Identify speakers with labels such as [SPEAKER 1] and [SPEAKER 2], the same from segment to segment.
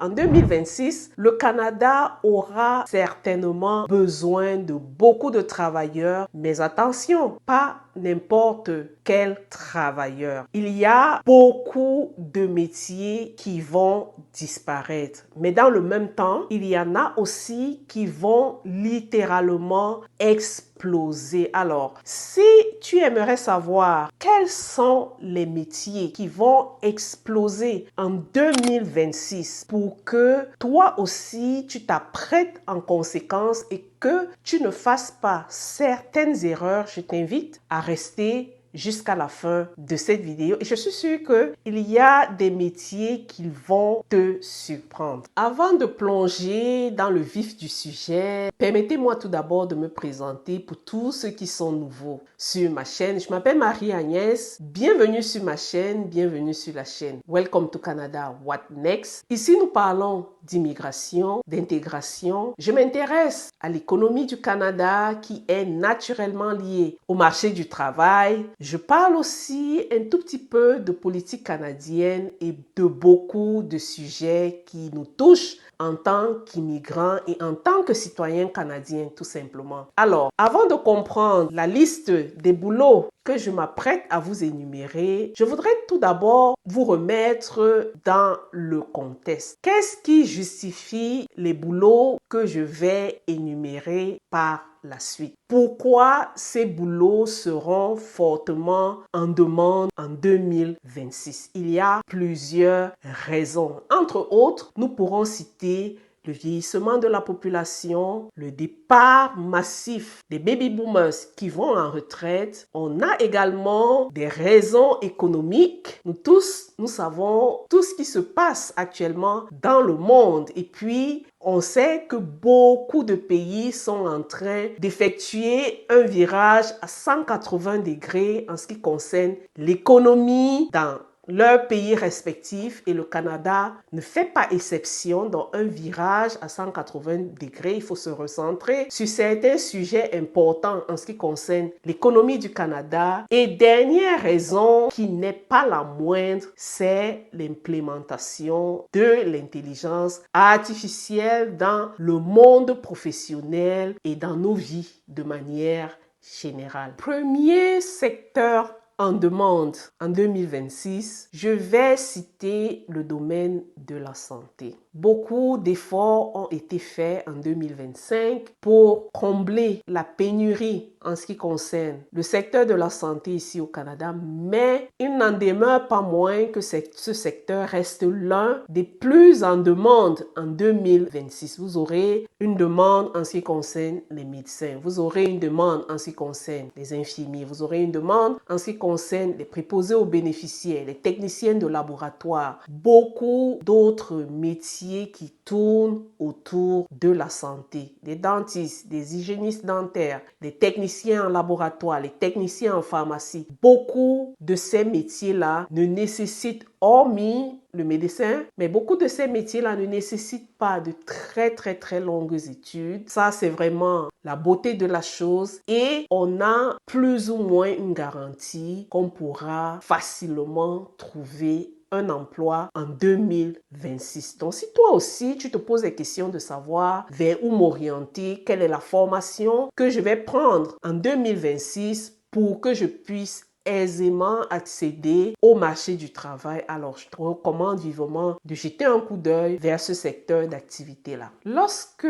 [SPEAKER 1] En 2026, le Canada aura certainement besoin de beaucoup de travailleurs, mais attention, pas n'importe quel travailleur. Il y a beaucoup de métiers qui vont disparaître, mais dans le même temps, il y en a aussi qui vont littéralement exploser. Alors, si tu aimerais savoir quels sont les métiers qui vont exploser en 2026 pour que toi aussi tu t'apprêtes en conséquence et que tu ne fasses pas certaines erreurs, je t'invite à rester jusqu'à la fin de cette vidéo et je suis sûre qu'il y a des métiers qui vont te surprendre. Avant de plonger dans le vif du sujet, permettez-moi tout d'abord de me présenter pour tous ceux qui sont nouveaux sur ma chaîne. Je m'appelle Marie-Agnès, bienvenue sur ma chaîne, bienvenue sur la chaîne Welcome to Canada, What Next? Ici nous parlons d'immigration, d'intégration. Je m'intéresse à l'économie du Canada qui est naturellement liée au marché du travail. Je parle aussi un tout petit peu de politique canadienne et de beaucoup de sujets qui nous touchent en tant qu'immigrants et en tant que citoyens canadiens tout simplement. Alors, avant de comprendre la liste des boulots que je m'apprête à vous énumérer, je voudrais tout d'abord vous remettre dans le contexte. Qu'est-ce qui justifie les boulots que je vais énumérer par la suite? Pourquoi ces boulots seront fortement en demande en 2026? Il y a plusieurs raisons. Entre autres, nous pourrons citer le vieillissement de la population, le départ massif des baby boomers qui vont en retraite. On a également des raisons économiques. Nous tous, nous savons tout ce qui se passe actuellement dans le monde. Et puis, on sait que beaucoup de pays sont en train d'effectuer un virage à 180 degrés en ce qui concerne l'économie dans leurs pays respectifs et le Canada ne fait pas exception dans un virage à 180 degrés. Il faut se recentrer sur certains sujets importants en ce qui concerne l'économie du Canada. Et dernière raison qui n'est pas la moindre, c'est l'implémentation de l'intelligence artificielle dans le monde professionnel et dans nos vies de manière générale. Premier secteur en demande en 2026, je vais citer le domaine de la santé. Beaucoup d'efforts ont été faits en 2025 pour combler la pénurie en ce qui concerne le secteur de la santé ici au Canada, mais il n'en demeure pas moins que ce secteur reste l'un des plus en demande en 2026. Vous aurez une demande en ce qui concerne les médecins, vous aurez une demande en ce qui concerne les infirmiers, vous aurez une demande en ce qui concerne les préposés aux bénéficiaires, les techniciens de laboratoire, beaucoup d'autres métiers qui tournent autour de la santé. Des dentistes, des hygiénistes dentaires, des techniciens en laboratoire, les techniciens en pharmacie. Beaucoup de ces métiers-là ne nécessitent, hormis le médecin, mais beaucoup de ces métiers-là ne nécessitent pas de très longues études. Ça, c'est vraiment la beauté de la chose et on a plus ou moins une garantie qu'on pourra facilement trouver un emploi en 2026. Donc, si toi aussi, tu te poses des questions de savoir vers où m'orienter, quelle est la formation que je vais prendre en 2026 pour que je puisse aisément accéder au marché du travail, alors je te recommande vivement de jeter un coup d'œil vers ce secteur d'activité-là. Lorsque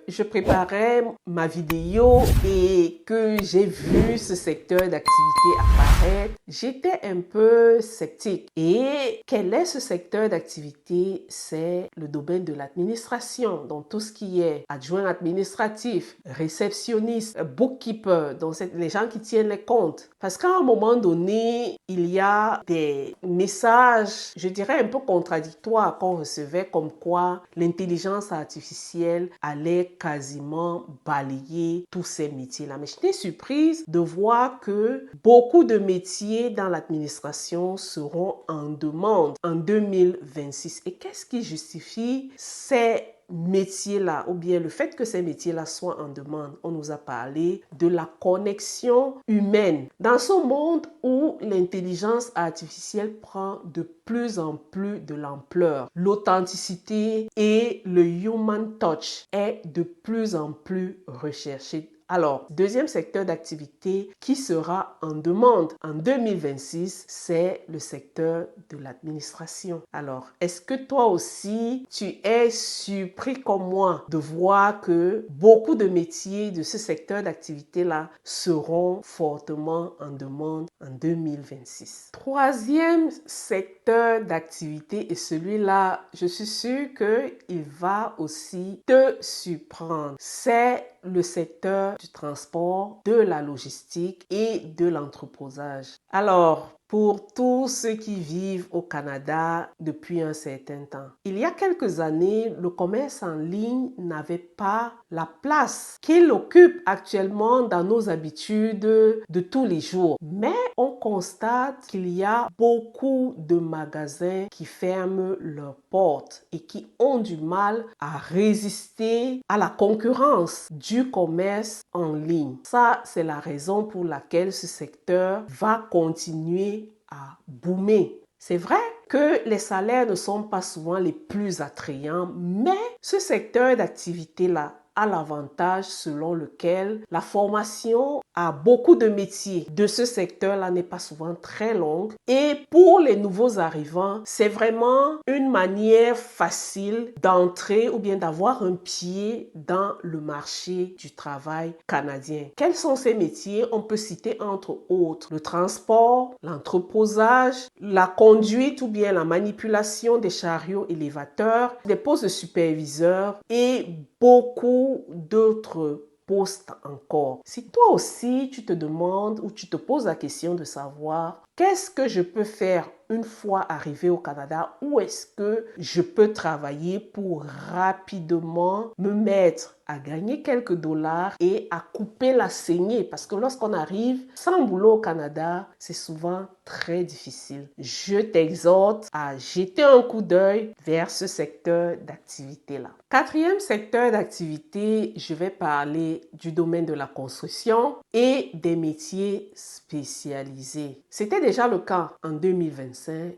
[SPEAKER 1] je préparais ma vidéo et que j'ai vu ce secteur d'activité apparaître, j'étais un peu sceptique. Et quel est ce secteur d'activité? C'est le domaine de l'administration, donc tout ce qui est adjoint administratif, réceptionniste, bookkeeper, donc c'est les gens qui tiennent les comptes. Parce qu'à un moment donné, il y a des messages, je dirais un peu contradictoires qu'on recevait comme quoi l'intelligence artificielle allait quasiment balayer tous ces métiers-là. Mais j'étais surprise de voir que beaucoup de métiers dans l'administration seront en demande en 2026. Et qu'est-ce qui justifie ces métiers-là, ou bien le fait que ces métiers-là soient en demande, on nous a parlé de la connexion humaine. Dans ce monde où l'intelligence artificielle prend de plus en plus de l'ampleur, l'authenticité et le human touch est de plus en plus recherché. Alors, deuxième secteur d'activité qui sera en demande en 2026, c'est le secteur de l'administration. Alors, est-ce que toi aussi, tu es surpris comme moi de voir que beaucoup de métiers de ce secteur d'activité-là seront fortement en demande en 2026? Troisième secteur d'activité, et celui-là, je suis sûre qu'il va aussi te surprendre, c'est le secteur du transport, de la logistique et de l'entreposage. Alors, pour tous ceux qui vivent au Canada depuis un certain temps, il y a quelques années, le commerce en ligne n'avait pas la place qu'il occupe actuellement dans nos habitudes de tous les jours. Mais on constate qu'il y a beaucoup de magasins qui ferment leurs portes et qui ont du mal à résister à la concurrence du commerce en ligne. Ça, c'est la raison pour laquelle ce secteur va continuer à boomer. C'est vrai que les salaires ne sont pas souvent les plus attrayants, mais ce secteur d'activité-là a l'avantage selon lequel la formation à beaucoup de métiers de ce secteur-là n'est pas souvent très longue. Et pour les nouveaux arrivants, c'est vraiment une manière facile d'entrer ou bien d'avoir un pied dans le marché du travail canadien. Quels sont ces métiers? On peut citer entre autres le transport, l'entreposage, la conduite ou bien la manipulation des chariots élévateurs, des postes de superviseurs et beaucoup d'autres postes encore. Si toi aussi tu te demandes ou tu te poses la question de savoir qu'est-ce que je peux faire une fois arrivé au Canada, où est-ce que je peux travailler pour rapidement me mettre à gagner quelques dollars et à couper la saignée, parce que lorsqu'on arrive sans boulot au Canada, c'est souvent très difficile. Je t'exhorte à jeter un coup d'œil vers ce secteur d'activité-là. Quatrième secteur d'activité, je vais parler du domaine de la construction et des métiers spécialisés. C'était déjà le cas en 2025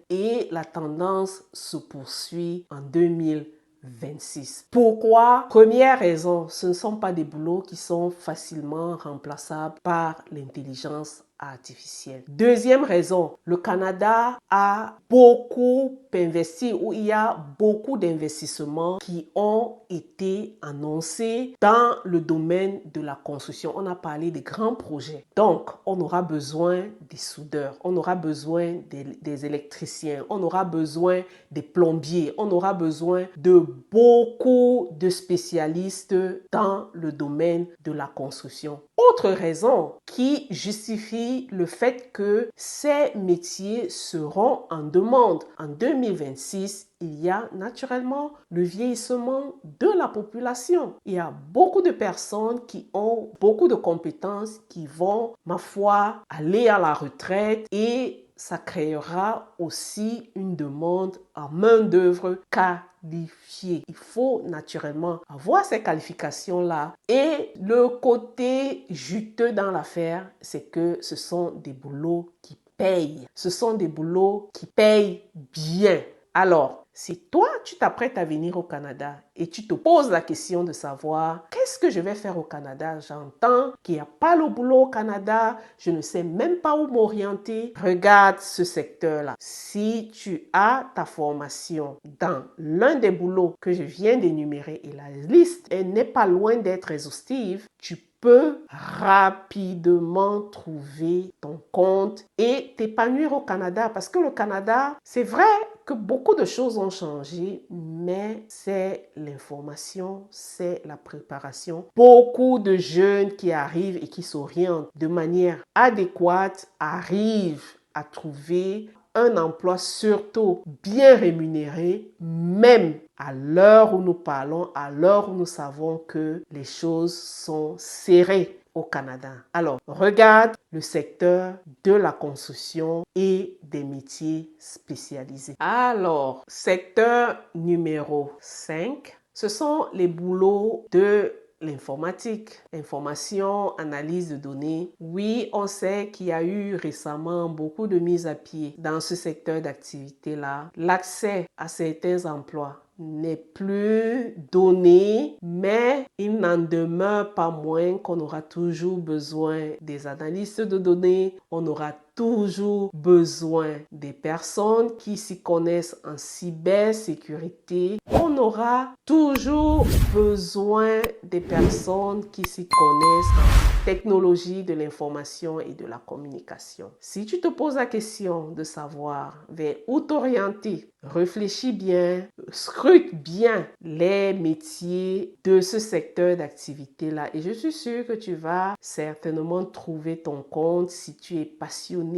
[SPEAKER 1] et la tendance se poursuit en 2026. Pourquoi? Première raison, ce ne sont pas des boulots qui sont facilement remplaçables par l'intelligence artificielle. Deuxième raison, le Canada a beaucoup investi, ou il y a beaucoup d'investissements qui ont été annoncés dans le domaine de la construction. On a parlé des grands projets. Donc, on aura besoin des soudeurs, on aura besoin des électriciens, on aura besoin des plombiers, on aura besoin de beaucoup de spécialistes dans le domaine de la construction. Autre raison qui justifie le fait que ces métiers seront en demande en 2026, il y a naturellement le vieillissement de la population. Il y a beaucoup de personnes qui ont beaucoup de compétences qui vont, ma foi, aller à la retraite et ça créera aussi une demande en main-d'œuvre qualifiée. Il faut naturellement avoir ces qualifications-là. Et le côté juteux dans l'affaire, c'est que ce sont des boulots qui payent. Ce sont des boulots qui payent bien. Alors, si toi, tu t'apprêtes à venir au Canada et tu te poses la question de savoir qu'est-ce que je vais faire au Canada, j'entends qu'il n'y a pas le boulot au Canada, je ne sais même pas où m'orienter, regarde ce secteur-là. Si tu as ta formation dans l'un des boulots que je viens d'énumérer et la liste elle n'est pas loin d'être exhaustive, tu peux rapidement trouver ton compte et t'épanouir au Canada, parce que le Canada, c'est vrai que beaucoup de choses ont changé, mais c'est l'information, c'est la préparation. Beaucoup de jeunes qui arrivent et qui s'orientent de manière adéquate arrivent à trouver un emploi surtout bien rémunéré, même à l'heure où nous parlons, à l'heure où nous savons que les choses sont serrées au Canada. Alors, regarde le secteur de la construction et des métiers spécialisés. Alors, secteur numéro 5, Ce sont les boulots de l'informatique, information, analyse de données. Oui, on sait qu'il y a eu récemment beaucoup de mises à pied dans ce secteur d'activité-là. L'accès à certains emplois n'est plus donné, mais il n'en demeure pas moins qu'on aura toujours besoin des analystes de données, on aura toujours besoin des personnes qui s'y connaissent en cybersécurité, on aura toujours besoin des personnes qui s'y connaissent en technologie de l'information et de la communication. Si tu te poses la question de savoir vers où t'orienter, réfléchis bien, scrute bien les métiers de ce secteur d'activité-là et je suis sûre que tu vas certainement trouver ton compte si tu es passionné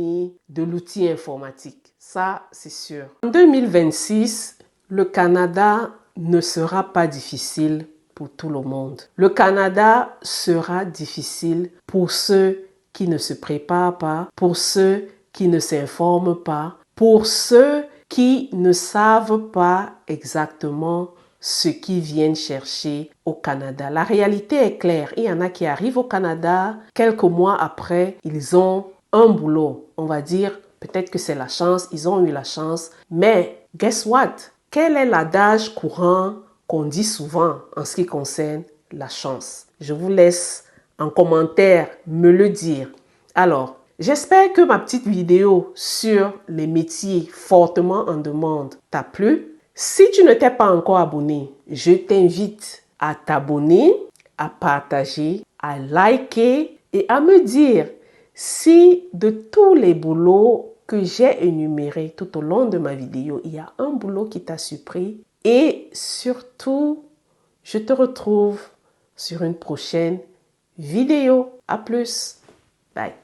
[SPEAKER 1] de l'outil informatique. Ça, c'est sûr. En 2026, le Canada ne sera pas difficile pour tout le monde. Le Canada sera difficile pour ceux qui ne se préparent pas, pour ceux qui ne s'informent pas, pour ceux qui ne savent pas exactement ce qu'ils viennent chercher au Canada. La réalité est claire. Il y en a qui arrivent au Canada, quelques mois après, ils ont un boulot. On va dire, peut-être que c'est la chance, ils ont eu la chance. Mais, guess what? Quel est l'adage courant qu'on dit souvent en ce qui concerne la chance? Je vous laisse en commentaire me le dire. Alors, j'espère que ma petite vidéo sur les métiers fortement en demande t'a plu. Si tu ne t'es pas encore abonné, je t'invite à t'abonner, à partager, à liker et à me dire si de tous les boulots que j'ai énumérés tout au long de ma vidéo, il y a un boulot qui t'a surpris. Et surtout, je te retrouve sur une prochaine vidéo. À plus. Bye.